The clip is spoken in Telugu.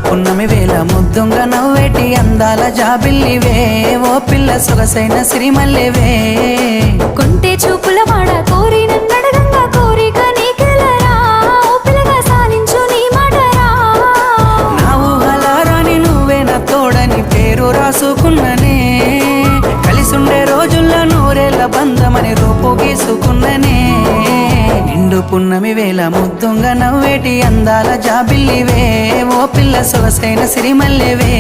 పున్నమి వేళ ముద్దుంగా నవ్వేటి అందాల జాబిల్లివే ఓ పిల్ల సొగసైన సిరిమల్లివే కొంటే చూపుల వాడ కోరి నన్నడగంగా కోరిక నీకెలరా ఓ పిల్లగా సాలించు నీ మాటరా నా ఊహలారాని నువ్వే నా తోడని పేరు రాసుకున్ననే కలిసుండే రోజుల్లో నూరేళ్ల బంధమని రూపు గీసుకున్ననే నిండు పున్నమి వేళ ముద్దుంగా నవ్వేటి అందాల జాబిల్లివే ఓ పిల్ల సొగసైన సిరిమల్లివే